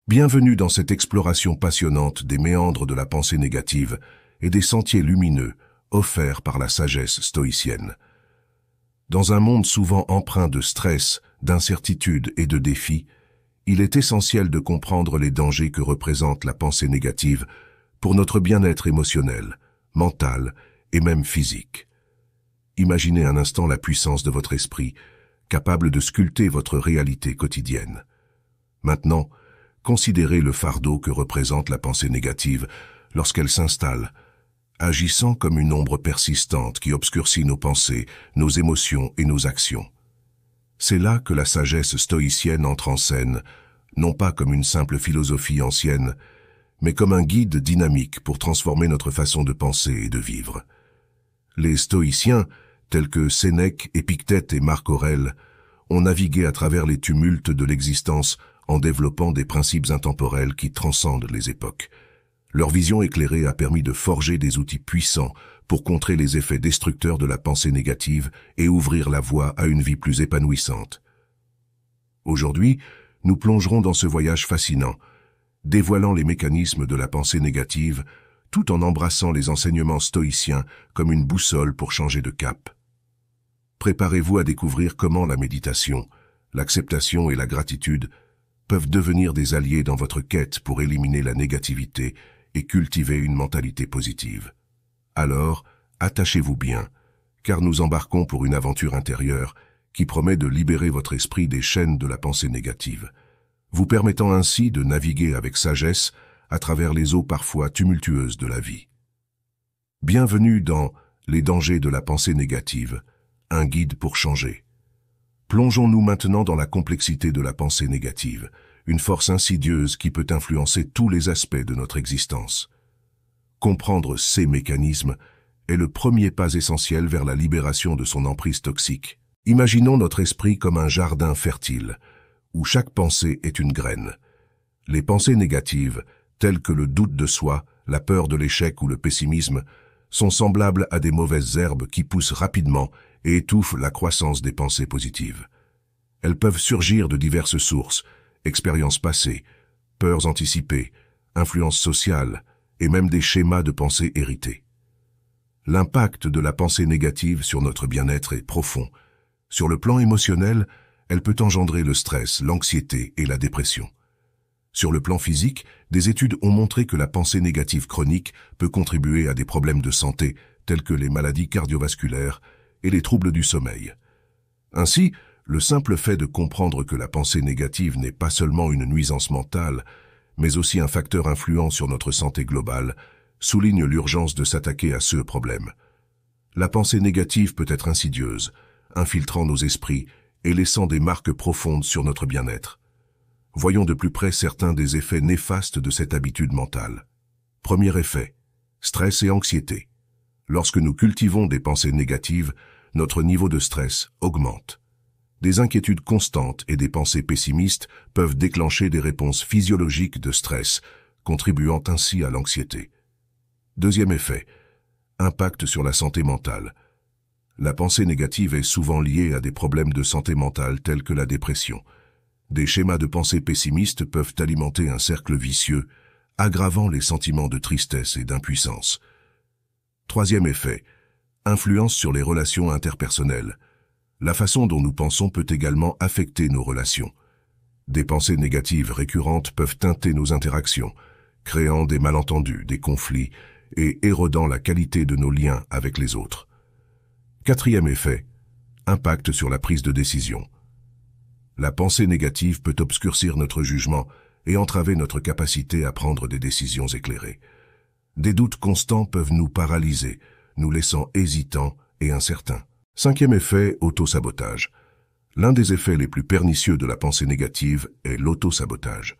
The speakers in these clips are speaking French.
Bienvenue dans cette exploration passionnante des méandres de la pensée négative et des sentiers lumineux offerts par la sagesse stoïcienne. Dans un monde souvent empreint de stress, d'incertitude et de défis, il est essentiel de comprendre les dangers que représente la pensée négative pour notre bien-être émotionnel, mental et même physique. Imaginez un instant la puissance de votre esprit, capable de sculpter votre réalité quotidienne. Maintenant, considérez le fardeau que représente la pensée négative lorsqu'elle s'installe, agissant comme une ombre persistante qui obscurcit nos pensées, nos émotions et nos actions. C'est là que la sagesse stoïcienne entre en scène, non pas comme une simple philosophie ancienne, mais comme un guide dynamique pour transformer notre façon de penser et de vivre. Les stoïciens, tels que Sénèque, Épictète et Marc Aurèle, ont navigué à travers les tumultes de l'existence en développant des principes intemporels qui transcendent les époques. Leur vision éclairée a permis de forger des outils puissants pour contrer les effets destructeurs de la pensée négative et ouvrir la voie à une vie plus épanouissante. Aujourd'hui, nous plongerons dans ce voyage fascinant, dévoilant les mécanismes de la pensée négative, tout en embrassant les enseignements stoïciens comme une boussole pour changer de cap. Préparez-vous à découvrir comment la méditation, l'acceptation et la gratitude peuvent devenir des alliés dans votre quête pour éliminer la négativité et cultiver une mentalité positive. Alors, attachez-vous bien, car nous embarquons pour une aventure intérieure qui promet de libérer votre esprit des chaînes de la pensée négative, vous permettant ainsi de naviguer avec sagesse à travers les eaux parfois tumultueuses de la vie. Bienvenue dans Les dangers de la pensée négative, un guide pour changer. Plongeons-nous maintenant dans la complexité de la pensée négative, une force insidieuse qui peut influencer tous les aspects de notre existence. Comprendre ces mécanismes est le premier pas essentiel vers la libération de son emprise toxique. Imaginons notre esprit comme un jardin fertile, où chaque pensée est une graine. Les pensées négatives, telles que le doute de soi, la peur de l'échec ou le pessimisme, sont semblables à des mauvaises herbes qui poussent rapidement et étouffent la croissance des pensées positives. Elles peuvent surgir de diverses sources, expériences passées, peurs anticipées, influences sociales et même des schémas de pensée hérités. L'impact de la pensée négative sur notre bien-être est profond. Sur le plan émotionnel, elle peut engendrer le stress, l'anxiété et la dépression. Sur le plan physique, des études ont montré que la pensée négative chronique peut contribuer à des problèmes de santé tels que les maladies cardiovasculaires et les troubles du sommeil. Ainsi, le simple fait de comprendre que la pensée négative n'est pas seulement une nuisance mentale, mais aussi un facteur influent sur notre santé globale, souligne l'urgence de s'attaquer à ce problème. La pensée négative peut être insidieuse, infiltrant nos esprits et laissant des marques profondes sur notre bien-être. Voyons de plus près certains des effets néfastes de cette habitude mentale. Premier effet, stress et anxiété. Lorsque nous cultivons des pensées négatives, notre niveau de stress augmente. Des inquiétudes constantes et des pensées pessimistes peuvent déclencher des réponses physiologiques de stress, contribuant ainsi à l'anxiété. Deuxième effet, impact sur la santé mentale. La pensée négative est souvent liée à des problèmes de santé mentale tels que la dépression. Des schémas de pensée pessimistes peuvent alimenter un cercle vicieux, aggravant les sentiments de tristesse et d'impuissance. Troisième effet, influence sur les relations interpersonnelles. La façon dont nous pensons peut également affecter nos relations. Des pensées négatives récurrentes peuvent teinter nos interactions, créant des malentendus, des conflits et érodant la qualité de nos liens avec les autres. Quatrième effet, impact sur la prise de décision. La pensée négative peut obscurcir notre jugement et entraver notre capacité à prendre des décisions éclairées. Des doutes constants peuvent nous paralyser, nous laissant hésitants et incertains. Cinquième effet, autosabotage. L'un des effets les plus pernicieux de la pensée négative est l'autosabotage.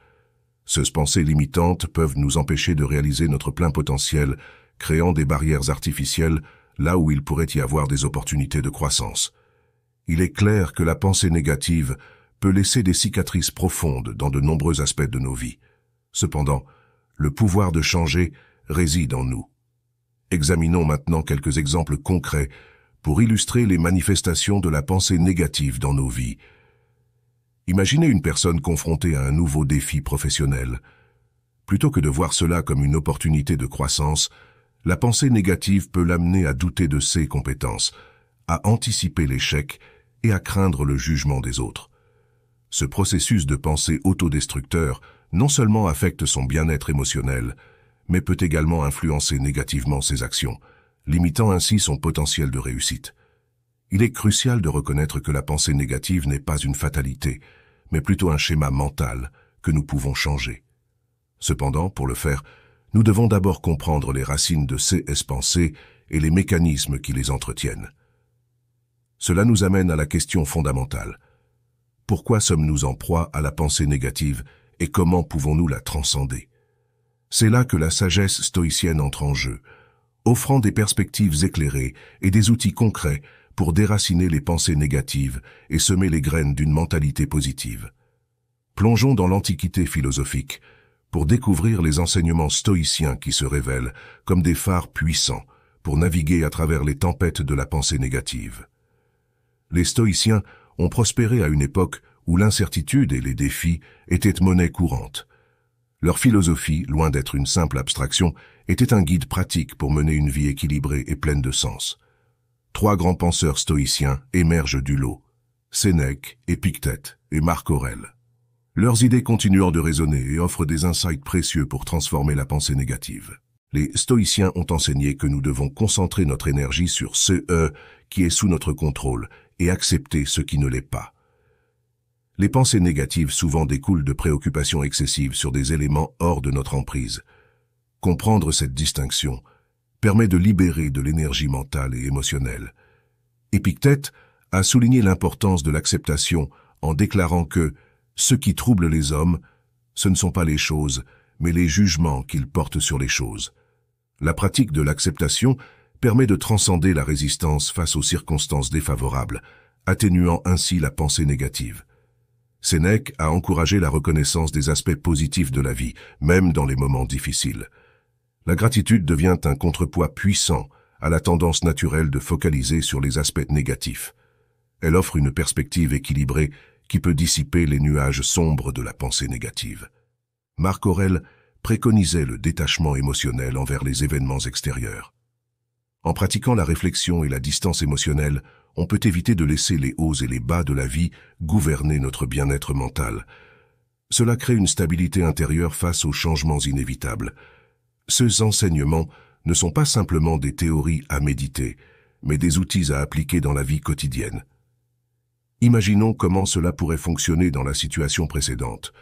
Ces pensées limitantes peuvent nous empêcher de réaliser notre plein potentiel, créant des barrières artificielles là où il pourrait y avoir des opportunités de croissance. Il est clair que la pensée négative peut laisser des cicatrices profondes dans de nombreux aspects de nos vies. Cependant, le pouvoir de changer réside en nous. Examinons maintenant quelques exemples concrets pour illustrer les manifestations de la pensée négative dans nos vies. Imaginez une personne confrontée à un nouveau défi professionnel. Plutôt que de voir cela comme une opportunité de croissance, la pensée négative peut l'amener à douter de ses compétences, à anticiper l'échec et à craindre le jugement des autres. Ce processus de pensée autodestructeur non seulement affecte son bien-être émotionnel, mais peut également influencer négativement ses actions, limitant ainsi son potentiel de réussite. Il est crucial de reconnaître que la pensée négative n'est pas une fatalité, mais plutôt un schéma mental que nous pouvons changer. Cependant, pour le faire, nous devons d'abord comprendre les racines de ces pensées et les mécanismes qui les entretiennent. Cela nous amène à la question fondamentale. Pourquoi sommes-nous en proie à la pensée négative et comment pouvons-nous la transcender? C'est là que la sagesse stoïcienne entre en jeu, offrant des perspectives éclairées et des outils concrets pour déraciner les pensées négatives et semer les graines d'une mentalité positive. Plongeons dans l'Antiquité philosophique pour découvrir les enseignements stoïciens qui se révèlent comme des phares puissants pour naviguer à travers les tempêtes de la pensée négative. Les stoïciens ont prospéré à une époque où l'incertitude et les défis étaient monnaie courante. Leur philosophie, loin d'être une simple abstraction, était un guide pratique pour mener une vie équilibrée et pleine de sens. Trois grands penseurs stoïciens émergent du lot: Sénèque, Épictète et Marc Aurèle. Leurs idées continuent de résonner et offrent des insights précieux pour transformer la pensée négative. Les stoïciens ont enseigné que nous devons concentrer notre énergie sur ce qui est sous notre contrôle et accepter ce qui ne l'est pas. Les pensées négatives souvent découlent de préoccupations excessives sur des éléments hors de notre emprise. Comprendre cette distinction permet de libérer de l'énergie mentale et émotionnelle. Épictète a souligné l'importance de l'acceptation en déclarant que ce qui trouble les hommes, ce ne sont pas les choses, mais les jugements qu'ils portent sur les choses. La pratique de l'acceptation permet de transcender la résistance face aux circonstances défavorables, atténuant ainsi la pensée négative. Sénèque a encouragé la reconnaissance des aspects positifs de la vie, même dans les moments difficiles. La gratitude devient un contrepoids puissant à la tendance naturelle de focaliser sur les aspects négatifs. Elle offre une perspective équilibrée qui peut dissiper les nuages sombres de la pensée négative. Marc Aurèle préconisait le détachement émotionnel envers les événements extérieurs. En pratiquant la réflexion et la distance émotionnelle, on peut éviter de laisser les hauts et les bas de la vie gouverner notre bien-être mental. Cela crée une stabilité intérieure face aux changements inévitables. Ces enseignements ne sont pas simplement des théories à méditer, mais des outils à appliquer dans la vie quotidienne. Imaginons comment cela pourrait fonctionner dans la situation précédente,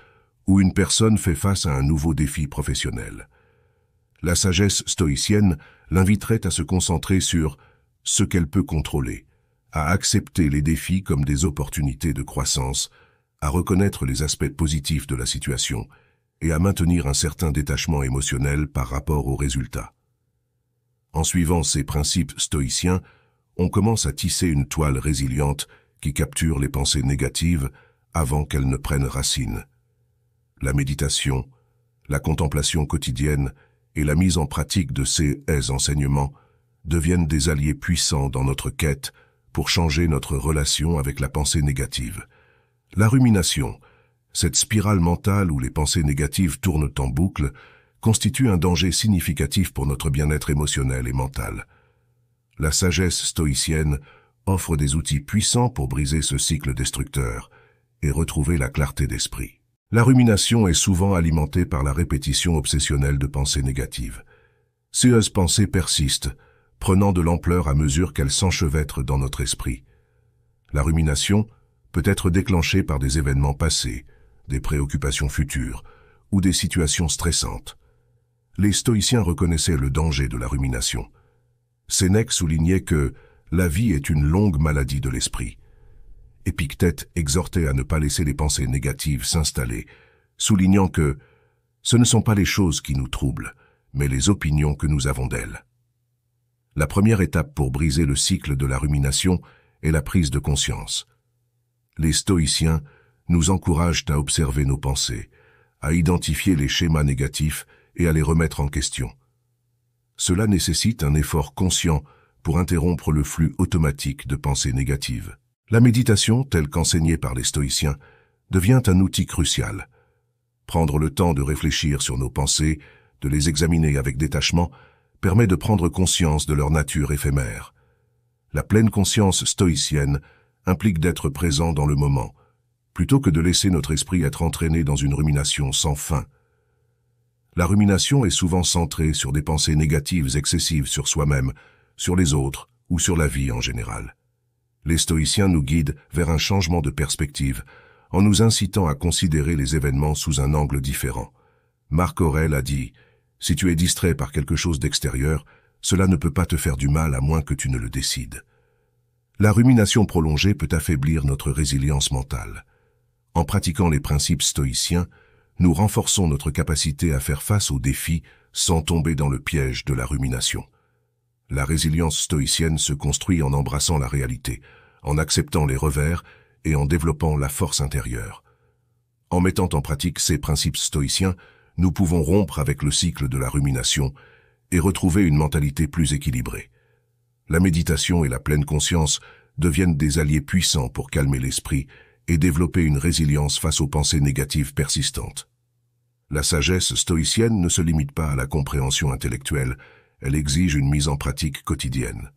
où une personne fait face à un nouveau défi professionnel. La sagesse stoïcienne l'inviterait à se concentrer sur ce qu'elle peut contrôler, à accepter les défis comme des opportunités de croissance, à reconnaître les aspects positifs de la situation et à maintenir un certain détachement émotionnel par rapport aux résultats. En suivant ces principes stoïciens, on commence à tisser une toile résiliente qui capture les pensées négatives avant qu'elles ne prennent racine. La méditation, la contemplation quotidienne et la mise en pratique de ces enseignements deviennent des alliés puissants dans notre quête pour changer notre relation avec la pensée négative. La rumination, cette spirale mentale où les pensées négatives tournent en boucle, constitue un danger significatif pour notre bien-être émotionnel et mental. La sagesse stoïcienne offre des outils puissants pour briser ce cycle destructeur et retrouver la clarté d'esprit. La rumination est souvent alimentée par la répétition obsessionnelle de pensées négatives. Ces pensées persistent, prenant de l'ampleur à mesure qu'elles s'enchevêtrent dans notre esprit. La rumination peut être déclenchée par des événements passés, des préoccupations futures ou des situations stressantes. Les stoïciens reconnaissaient le danger de la rumination. Sénèque soulignait que la vie est une longue maladie de l'esprit. Épictète exhortait à ne pas laisser les pensées négatives s'installer, soulignant que ce ne sont pas les choses qui nous troublent, mais les opinions que nous avons d'elles. La première étape pour briser le cycle de la rumination est la prise de conscience. Les stoïciens nous encouragent à observer nos pensées, à identifier les schémas négatifs et à les remettre en question. Cela nécessite un effort conscient pour interrompre le flux automatique de pensées négatives. La méditation, telle qu'enseignée par les stoïciens, devient un outil crucial. Prendre le temps de réfléchir sur nos pensées, de les examiner avec détachement, permet de prendre conscience de leur nature éphémère. La pleine conscience stoïcienne implique d'être présent dans le moment, plutôt que de laisser notre esprit être entraîné dans une rumination sans fin. La rumination est souvent centrée sur des pensées négatives excessives sur soi-même, sur les autres ou sur la vie en général. Les stoïciens nous guident vers un changement de perspective, en nous incitant à considérer les événements sous un angle différent. Marc Aurèle a dit « Si tu es distrait par quelque chose d'extérieur, cela ne peut pas te faire du mal à moins que tu ne le décides. » La rumination prolongée peut affaiblir notre résilience mentale. En pratiquant les principes stoïciens, nous renforçons notre capacité à faire face aux défis sans tomber dans le piège de la rumination. La résilience stoïcienne se construit en embrassant la réalité, en acceptant les revers et en développant la force intérieure. En mettant en pratique ces principes stoïciens, nous pouvons rompre avec le cycle de la rumination et retrouver une mentalité plus équilibrée. La méditation et la pleine conscience deviennent des alliés puissants pour calmer l'esprit et développer une résilience face aux pensées négatives persistantes. La sagesse stoïcienne ne se limite pas à la compréhension intellectuelle, elle exige une mise en pratique quotidienne.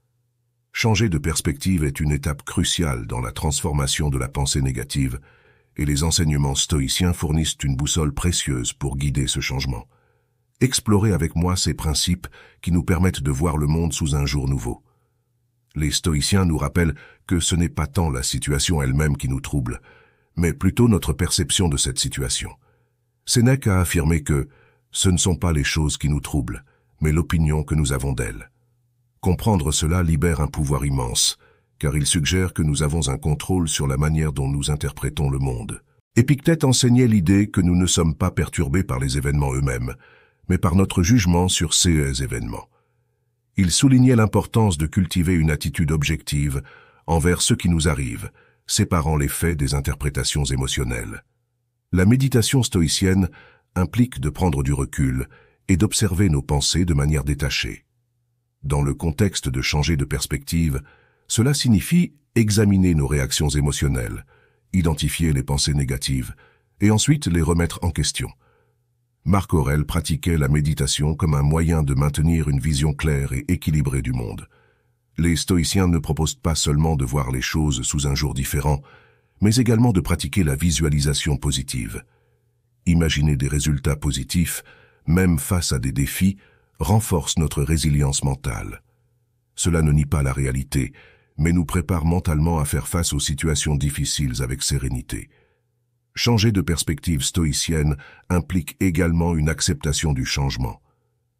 Changer de perspective est une étape cruciale dans la transformation de la pensée négative, et les enseignements stoïciens fournissent une boussole précieuse pour guider ce changement. Explorez avec moi ces principes qui nous permettent de voir le monde sous un jour nouveau. Les stoïciens nous rappellent que ce n'est pas tant la situation elle-même qui nous trouble, mais plutôt notre perception de cette situation. Sénèque a affirmé que ce ne sont pas les choses qui nous troublent, mais l'opinion que nous avons d'elles. Comprendre cela libère un pouvoir immense, car il suggère que nous avons un contrôle sur la manière dont nous interprétons le monde. Épictète enseignait l'idée que nous ne sommes pas perturbés par les événements eux-mêmes, mais par notre jugement sur ces événements. Il soulignait l'importance de cultiver une attitude objective envers ce qui nous arrive, séparant les faits des interprétations émotionnelles. La méditation stoïcienne implique de prendre du recul et d'observer nos pensées de manière détachée. Dans le contexte de changer de perspective, cela signifie examiner nos réactions émotionnelles, identifier les pensées négatives et ensuite les remettre en question. Marc Aurèle pratiquait la méditation comme un moyen de maintenir une vision claire et équilibrée du monde. Les stoïciens ne proposent pas seulement de voir les choses sous un jour différent, mais également de pratiquer la visualisation positive. Imaginer des résultats positifs, même face à des défis, renforce notre résilience mentale. Cela ne nie pas la réalité, mais nous prépare mentalement à faire face aux situations difficiles avec sérénité. Changer de perspective stoïcienne implique également une acceptation du changement.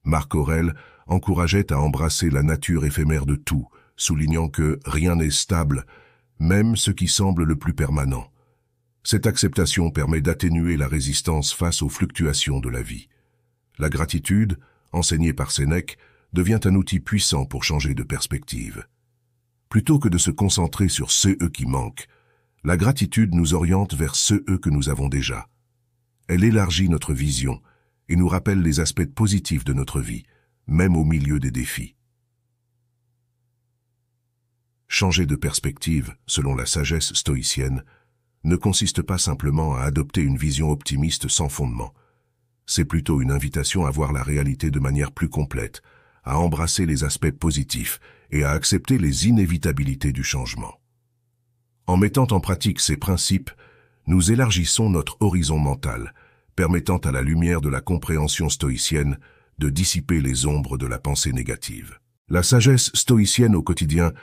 Marc Aurèle encourageait à embrasser la nature éphémère de tout, soulignant que rien n'est stable, même ce qui semble le plus permanent. Cette acceptation permet d'atténuer la résistance face aux fluctuations de la vie. La gratitude, enseignée par Sénèque, devient un outil puissant pour changer de perspective. Plutôt que de se concentrer sur ceux qui manquent, la gratitude nous oriente vers ceux que nous avons déjà. Elle élargit notre vision et nous rappelle les aspects positifs de notre vie, même au milieu des défis. Changer de perspective, selon la sagesse stoïcienne, ne consiste pas simplement à adopter une vision optimiste sans fondement. C'est plutôt une invitation à voir la réalité de manière plus complète, à embrasser les aspects positifs et à accepter les inévitabilités du changement. En mettant en pratique ces principes, nous élargissons notre horizon mental, permettant à la lumière de la compréhension stoïcienne de dissiper les ombres de la pensée négative. La sagesse stoïcienne au quotidien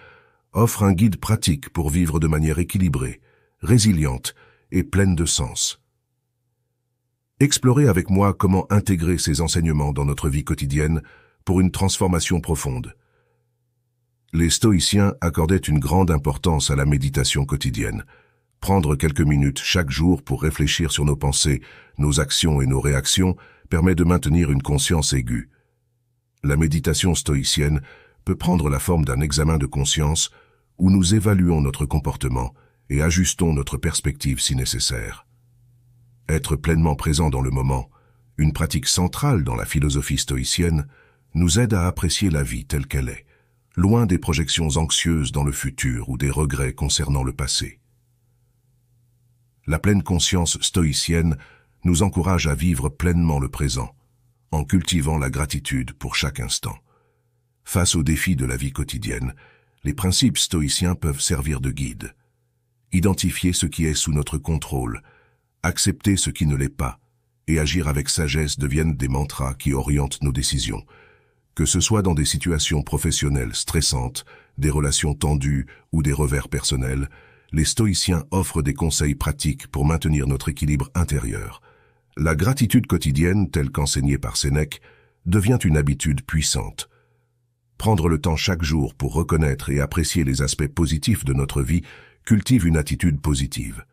offre un guide pratique pour vivre de manière équilibrée, résiliente et pleine de sens. Explorez avec moi comment intégrer ces enseignements dans notre vie quotidienne pour une transformation profonde. Les stoïciens accordaient une grande importance à la méditation quotidienne. Prendre quelques minutes chaque jour pour réfléchir sur nos pensées, nos actions et nos réactions permet de maintenir une conscience aiguë. La méditation stoïcienne peut prendre la forme d'un examen de conscience où nous évaluons notre comportement et ajustons notre perspective si nécessaire. Être pleinement présent dans le moment, une pratique centrale dans la philosophie stoïcienne, nous aide à apprécier la vie telle qu'elle est, loin des projections anxieuses dans le futur ou des regrets concernant le passé. La pleine conscience stoïcienne nous encourage à vivre pleinement le présent, en cultivant la gratitude pour chaque instant. Face aux défis de la vie quotidienne, les principes stoïciens peuvent servir de guide. Identifier ce qui est sous notre contrôle, accepter ce qui ne l'est pas, et agir avec sagesse deviennent des mantras qui orientent nos décisions. Que ce soit dans des situations professionnelles stressantes, des relations tendues ou des revers personnels, les stoïciens offrent des conseils pratiques pour maintenir notre équilibre intérieur. La gratitude quotidienne, telle qu'enseignée par Sénèque, devient une habitude puissante. Prendre le temps chaque jour pour reconnaître et apprécier les aspects positifs de notre vie cultive une attitude positive.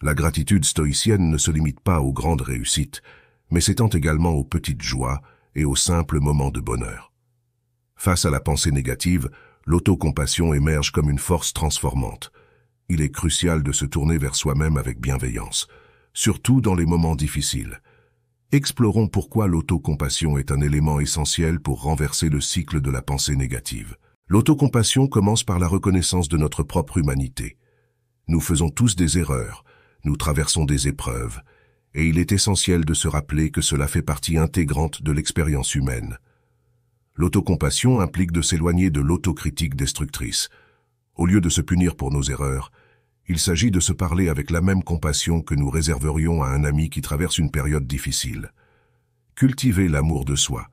La gratitude stoïcienne ne se limite pas aux grandes réussites, mais s'étend également aux petites joies et aux simples moments de bonheur. Face à la pensée négative, l'autocompassion émerge comme une force transformante. Il est crucial de se tourner vers soi-même avec bienveillance, surtout dans les moments difficiles. Explorons pourquoi l'autocompassion est un élément essentiel pour renverser le cycle de la pensée négative. L'autocompassion commence par la reconnaissance de notre propre humanité. Nous faisons tous des erreurs, nous traversons des épreuves, et il est essentiel de se rappeler que cela fait partie intégrante de l'expérience humaine. L'autocompassion implique de s'éloigner de l'autocritique destructrice. Au lieu de se punir pour nos erreurs, il s'agit de se parler avec la même compassion que nous réserverions à un ami qui traverse une période difficile. Cultiver l'amour de soi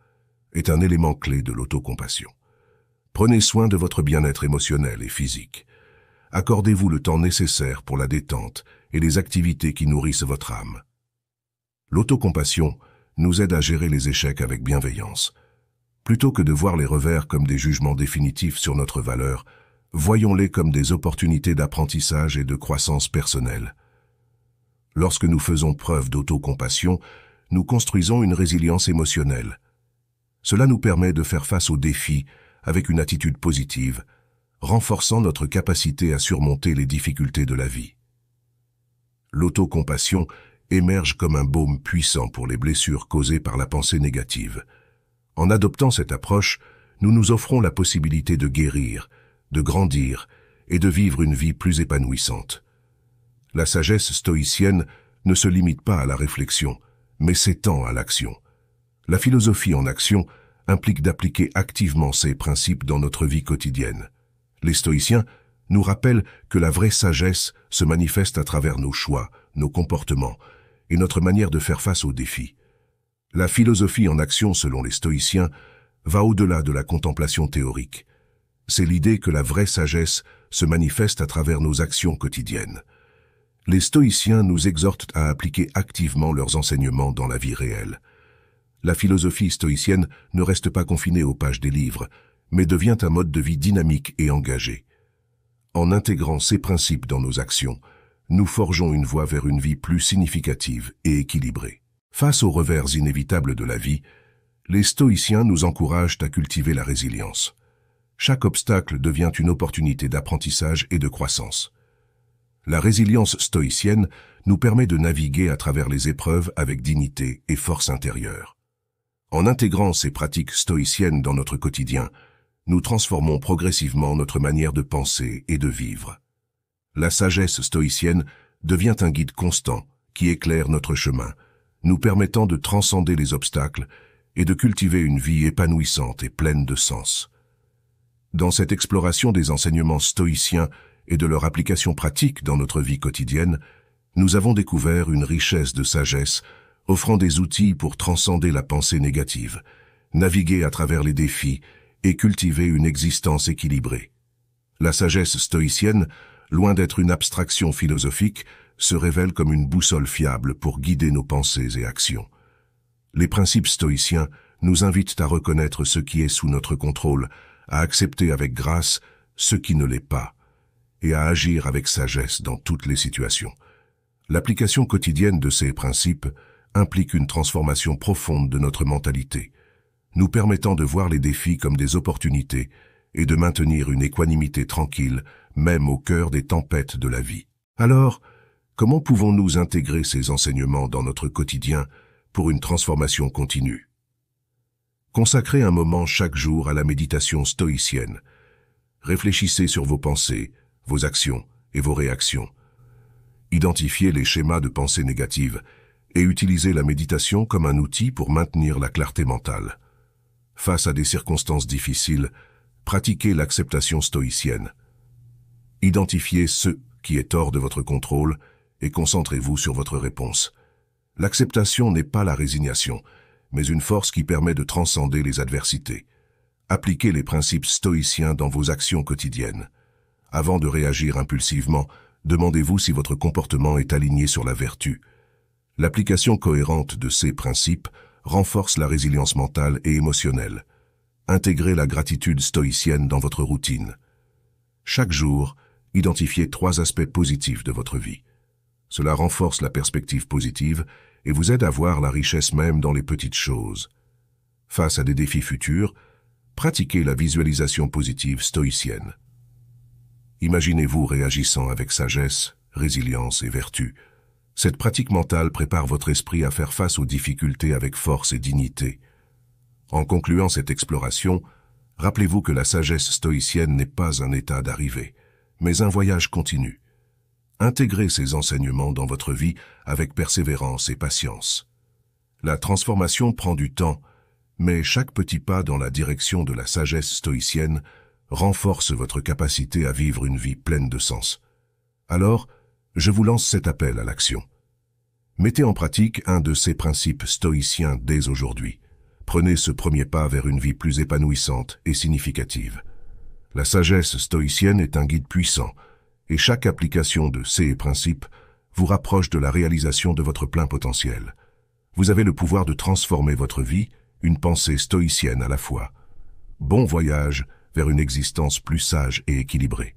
est un élément clé de l'autocompassion. Prenez soin de votre bien-être émotionnel et physique. Accordez-vous le temps nécessaire pour la détente et les activités qui nourrissent votre âme. L'autocompassion nous aide à gérer les échecs avec bienveillance. Plutôt que de voir les revers comme des jugements définitifs sur notre valeur, voyons-les comme des opportunités d'apprentissage et de croissance personnelle. Lorsque nous faisons preuve d'autocompassion, nous construisons une résilience émotionnelle. Cela nous permet de faire face aux défis avec une attitude positive, renforçant notre capacité à surmonter les difficultés de la vie. L'autocompassion émerge comme un baume puissant pour les blessures causées par la pensée négative. En adoptant cette approche, nous nous offrons la possibilité de guérir, de grandir et de vivre une vie plus épanouissante. La sagesse stoïcienne ne se limite pas à la réflexion, mais s'étend à l'action. La philosophie en action implique d'appliquer activement ces principes dans notre vie quotidienne. Les stoïciens nous rappellent que la vraie sagesse se manifeste à travers nos choix, nos comportements et notre manière de faire face aux défis. La philosophie en action, selon les stoïciens, va au-delà de la contemplation théorique. C'est l'idée que la vraie sagesse se manifeste à travers nos actions quotidiennes. Les stoïciens nous exhortent à appliquer activement leurs enseignements dans la vie réelle. La philosophie stoïcienne ne reste pas confinée aux pages des livres, mais devient un mode de vie dynamique et engagé. En intégrant ces principes dans nos actions, nous forgeons une voie vers une vie plus significative et équilibrée. Face aux revers inévitables de la vie, les stoïciens nous encouragent à cultiver la résilience. Chaque obstacle devient une opportunité d'apprentissage et de croissance. La résilience stoïcienne nous permet de naviguer à travers les épreuves avec dignité et force intérieure. En intégrant ces pratiques stoïciennes dans notre quotidien, nous transformons progressivement notre manière de penser et de vivre. La sagesse stoïcienne devient un guide constant qui éclaire notre chemin, nous permettant de transcender les obstacles et de cultiver une vie épanouissante et pleine de sens. Dans cette exploration des enseignements stoïciens et de leur application pratique dans notre vie quotidienne, nous avons découvert une richesse de sagesse offrant des outils pour transcender la pensée négative, naviguer à travers les défis et cultiver une existence équilibrée. La sagesse stoïcienne, loin d'être une abstraction philosophique, se révèle comme une boussole fiable pour guider nos pensées et actions. Les principes stoïciens nous invitent à reconnaître ce qui est sous notre contrôle, à accepter avec grâce ce qui ne l'est pas, et à agir avec sagesse dans toutes les situations. L'application quotidienne de ces principes implique une transformation profonde de notre mentalité, nous permettant de voir les défis comme des opportunités et de maintenir une équanimité tranquille, même au cœur des tempêtes de la vie. Alors, comment pouvons-nous intégrer ces enseignements dans notre quotidien pour une transformation continue? Consacrez un moment chaque jour à la méditation stoïcienne. Réfléchissez sur vos pensées, vos actions et vos réactions. Identifiez les schémas de pensée négative et utilisez la méditation comme un outil pour maintenir la clarté mentale. Face à des circonstances difficiles, pratiquez l'acceptation stoïcienne. Identifiez ce qui est hors de votre contrôle et concentrez-vous sur votre réponse. L'acceptation n'est pas la résignation, mais une force qui permet de transcender les adversités. Appliquez les principes stoïciens dans vos actions quotidiennes. Avant de réagir impulsivement, demandez-vous si votre comportement est aligné sur la vertu. L'application cohérente de ces principes renforce la résilience mentale et émotionnelle. Intégrez la gratitude stoïcienne dans votre routine. Chaque jour, identifiez 3 aspects positifs de votre vie. Cela renforce la perspective positive et vous aide à voir la richesse même dans les petites choses. Face à des défis futurs, pratiquez la visualisation positive stoïcienne. Imaginez-vous réagissant avec sagesse, résilience et vertu. Cette pratique mentale prépare votre esprit à faire face aux difficultés avec force et dignité. En concluant cette exploration, rappelez-vous que la sagesse stoïcienne n'est pas un état d'arrivée, mais un voyage continu. Intégrez ces enseignements dans votre vie avec persévérance et patience. La transformation prend du temps, mais chaque petit pas dans la direction de la sagesse stoïcienne renforce votre capacité à vivre une vie pleine de sens. Alors, je vous lance cet appel à l'action. Mettez en pratique un de ces principes stoïciens dès aujourd'hui. Prenez ce premier pas vers une vie plus épanouissante et significative. La sagesse stoïcienne est un guide puissant, et chaque application de ces principes vous rapproche de la réalisation de votre plein potentiel. Vous avez le pouvoir de transformer votre vie, une pensée stoïcienne à la fois. Bon voyage vers une existence plus sage et équilibrée.